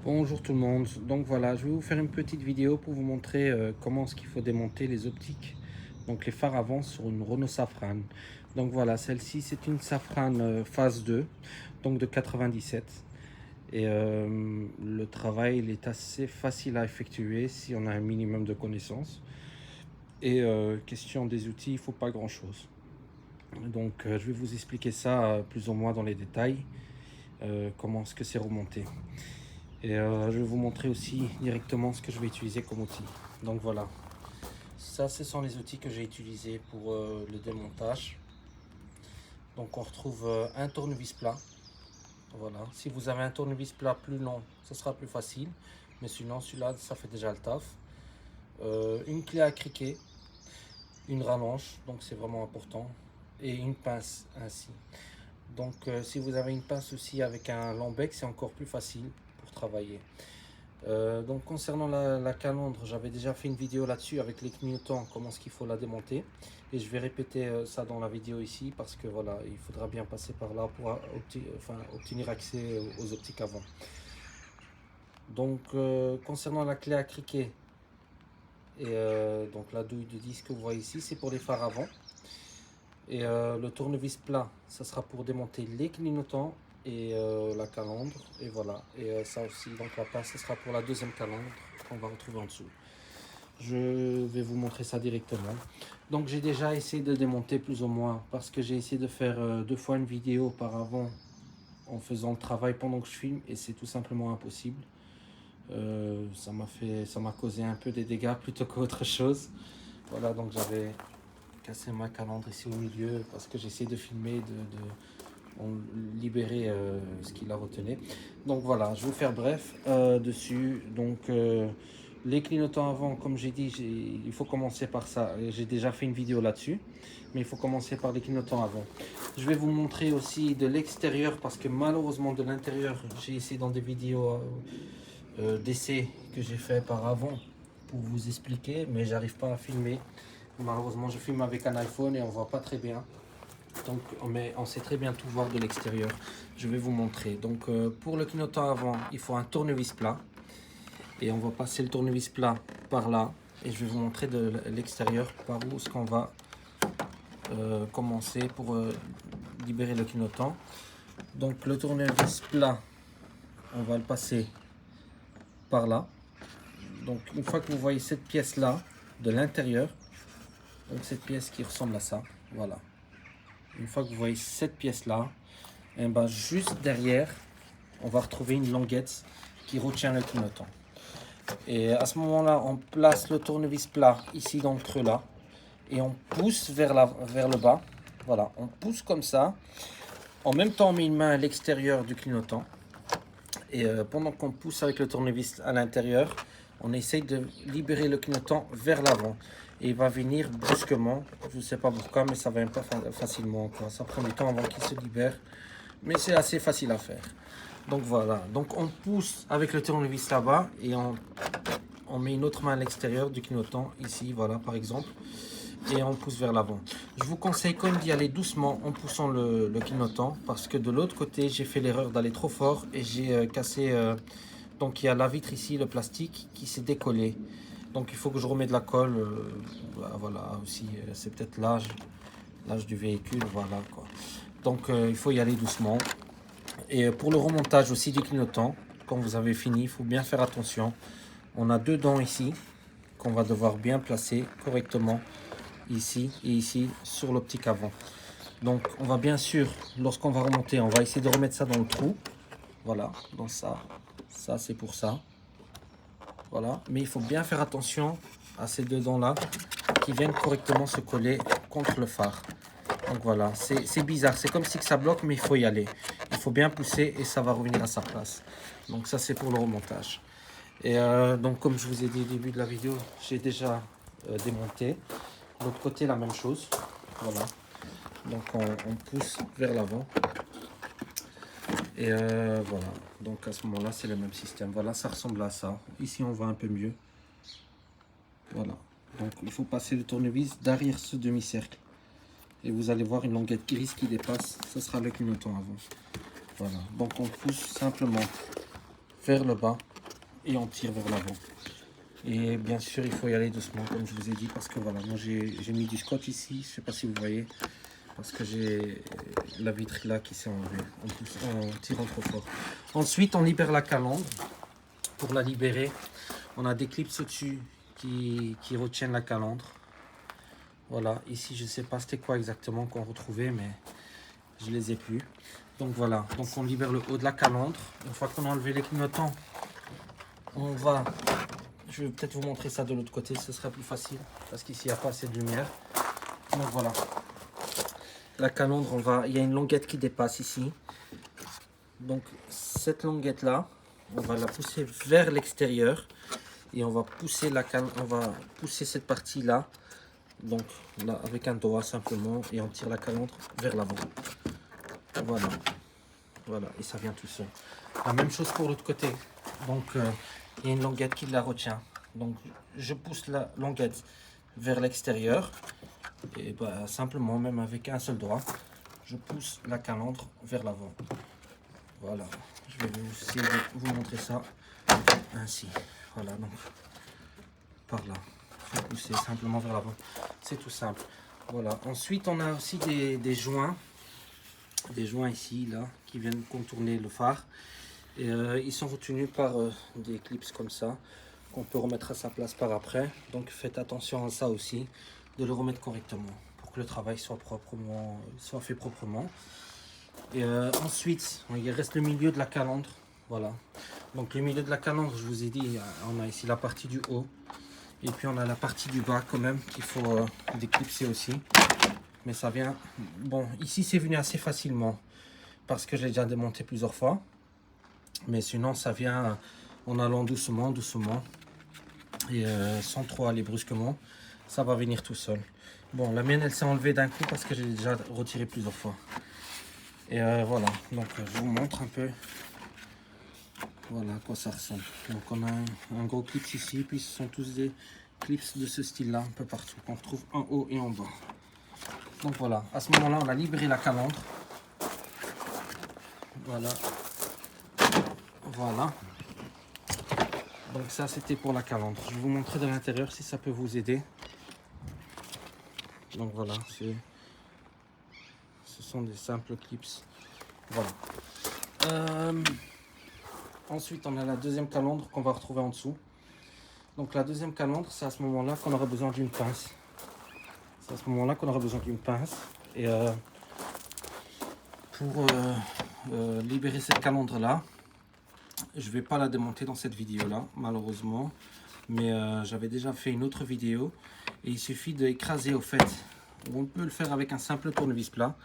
Bonjour tout le monde, donc voilà, je vais vous faire une petite vidéo pour vous montrer comment est-ce qu'il faut démonter les optiques, donc les phares avant sur une Renault Safran. Donc voilà, celle-ci c'est une Safran phase 2, donc de 97. Et le travail il est assez facile à effectuer si on a un minimum de connaissances. Et question des outils, il ne faut pas grand-chose. Donc je vais vous expliquer ça plus ou moins dans les détails, comment est-ce que c'est remonté. Et je vais vous montrer aussi directement ce que je vais utiliser comme outil. Donc voilà, ça ce sont les outils que j'ai utilisés pour le démontage. Donc on retrouve un tournevis plat. Voilà, si vous avez un tournevis plat plus long, ce sera plus facile. Mais sinon celui-là, ça fait déjà le taf. Une clé à criquet, une rallonge, donc c'est vraiment important. Et une pince ainsi. Donc si vous avez une pince aussi avec un lambec, c'est encore plus facile pour travailler. Donc concernant la calandre, j'avais déjà fait une vidéo là-dessus avec les clignotants, comment est-ce qu'il faut la démonter. Et je vais répéter ça dans la vidéo ici parce que voilà, il faudra bien passer par là pour obtenir accès aux optiques avant. Donc concernant la clé à criquet et donc la douille de disque que vous voyez ici, c'est pour les phares avant. Et le tournevis plat, ça sera pour démonter les clignotants et la calandre. Et voilà, et ça aussi, donc la pince, ce sera pour la deuxième calandre qu'on va retrouver en dessous. Je vais vous montrer ça directement. Donc j'ai déjà essayé de démonter plus ou moins parce que j'ai essayé de faire deux fois une vidéo auparavant en faisant le travail pendant que je filme et c'est tout simplement impossible. Ça m'a causé un peu des dégâts plutôt qu'autre chose. Voilà, donc j'avais cassé ma calandre ici au milieu parce que j'essaie de filmer, libérer ce qui la retenait. Donc voilà, je vais vous faire bref dessus. Donc les clignotants avant, comme j'ai dit, il faut commencer par ça. J'ai déjà fait une vidéo là-dessus, mais il faut commencer par les clignotants avant. Je vais vous montrer aussi de l'extérieur parce que malheureusement de l'intérieur, j'ai essayé dans des vidéos d'essai que j'ai fait par avant pour vous expliquer, mais j'arrive pas à filmer. Malheureusement, je filme avec un iPhone et on voit pas très bien. Donc, on sait très bien tout voir de l'extérieur. Je vais vous montrer. Donc, pour le clignotant avant, il faut un tournevis plat. Et on va passer le tournevis plat par là. Et je vais vous montrer de l'extérieur par où est-ce qu'on va commencer pour libérer le clignotant. Donc, le tournevis plat, on va le passer par là. Donc, une fois que vous voyez cette pièce-là de l'intérieur, donc cette pièce qui ressemble à ça, voilà. Une fois que vous voyez cette pièce-là, et ben juste derrière, on va retrouver une languette qui retient le clignotant. Et à ce moment-là, on place le tournevis plat ici dans le creux là, et on pousse vers le bas. Voilà, on pousse comme ça. En même temps, on met une main à l'extérieur du clignotant. Et pendant qu'on pousse avec le tournevis à l'intérieur, on essaye de libérer le clignotant vers l'avant. Et il va venir brusquement. Je ne sais pas pourquoi, mais ça ne vient pas facilement, quoi. Ça prend du temps avant qu'il se libère. Mais c'est assez facile à faire. Donc voilà. Donc on pousse avec le tournevis là-bas et on met une autre main à l'extérieur du clignotant. Ici, voilà, par exemple. Et on pousse vers l'avant. Je vous conseille quand même d'y aller doucement en poussant le clignotant parce que de l'autre côté j'ai fait l'erreur d'aller trop fort et j'ai cassé donc il y a la vitre ici, le plastique qui s'est décollé, donc il faut que je remette de la colle. Voilà aussi c'est peut-être l'âge du véhicule, voilà quoi. Donc il faut y aller doucement. Et pour le remontage aussi du clignotant, quand vous avez fini, il faut bien faire attention. On a deux dents ici qu'on va devoir bien placer correctement ici et ici sur l'optique avant. Donc on va bien sûr, lorsqu'on va remonter, on va essayer de remettre ça dans le trou. Voilà, dans ça. Ça c'est pour ça. Voilà, mais il faut bien faire attention à ces deux dents là qui viennent correctement se coller contre le phare. Donc voilà, c'est bizarre, c'est comme si que ça bloque, mais il faut y aller. Il faut bien pousser et ça va revenir à sa place. Donc ça c'est pour le remontage. Et donc comme je vous ai dit au début de la vidéo, j'ai déjà démonté. L'autre côté la même chose. Voilà. Donc on pousse vers l'avant. Et voilà. Donc à ce moment-là, c'est le même système. Voilà, ça ressemble à ça. Ici, on voit un peu mieux. Voilà. Donc il faut passer le tournevis derrière ce demi-cercle. Et vous allez voir une languette grise qui dépasse. Ce sera le clignotant avant. Voilà. Donc on pousse simplement vers le bas. et on tire vers l'avant. Et bien sûr, il faut y aller doucement, comme je vous ai dit, parce que voilà, moi j'ai mis du scotch ici, je ne sais pas si vous voyez, parce que j'ai la vitre là qui s'est enlevée en tirant trop fort. Ensuite, on libère la calandre. Pour la libérer, on a des clips au-dessus qui retiennent la calandre. Voilà, ici, je ne sais pas c'était quoi exactement qu'on retrouvait, mais je les ai plus. Donc voilà, donc on libère le haut de la calandre. Une fois qu'on a enlevé les clignotants, on va... Je vais peut-être vous montrer ça de l'autre côté, ce sera plus facile, parce qu'ici, il n'y a pas assez de lumière. Donc voilà. La calandre, il y a une languette qui dépasse ici. Donc cette languette là, on va la pousser vers l'extérieur et on va pousser cette partie là, donc là avec un doigt simplement, et on tire la calandre vers l'avant. Voilà, voilà, et ça vient tout seul. La même chose pour l'autre côté. Donc il y a une languette qui la retient. Donc je pousse la languette vers l'extérieur et simplement, même avec un seul doigt, je pousse la calandre vers l'avant. Voilà, je vais essayer de vous montrer ça ainsi. Voilà, donc par là, il faut pousser simplement vers l'avant. C'est tout simple. Voilà, ensuite on a aussi des joints ici, là, qui viennent contourner le phare. Et ils sont retenus par des clips comme ça, qu'on peut remettre à sa place par après. Donc faites attention à ça aussi, de le remettre correctement, pour que le travail soit fait proprement. Et ensuite, il reste le milieu de la calandre. Voilà. Donc le milieu de la calandre, je vous ai dit, on a ici la partie du haut. Et puis on a la partie du bas quand même, qu'il faut déclipser aussi. Mais ça vient... Bon, ici c'est venu assez facilement, parce que j'ai déjà démonté plusieurs fois. Mais sinon ça vient en allant doucement, doucement. Et sans trop aller brusquement. Ça va venir tout seul. Bon, la mienne elle s'est enlevée d'un coup parce que j'ai déjà retiré plusieurs fois. Et voilà, donc je vous montre un peu, voilà à quoi ça ressemble. Donc on a un gros clip ici, puis ce sont tous des clips de ce style là, un peu partout, qu'on retrouve en haut et en bas. Donc voilà, à ce moment là on a libéré la calandre. Voilà, voilà. Donc ça c'était pour la calandre. Je vais vous montrer de l'intérieur si ça peut vous aider. Donc voilà, ce sont des simples clips. Voilà. Ensuite, on a la deuxième calandre qu'on va retrouver en dessous. Donc la deuxième calandre, c'est à ce moment-là qu'on aura besoin d'une pince. C'est à ce moment-là qu'on aura besoin d'une pince. Et pour libérer cette calandre-là, je ne vais pas la démonter dans cette vidéo-là, malheureusement. Mais j'avais déjà fait une autre vidéo. Et il suffit d'écraser au fait. On peut le faire avec un simple tournevis plat.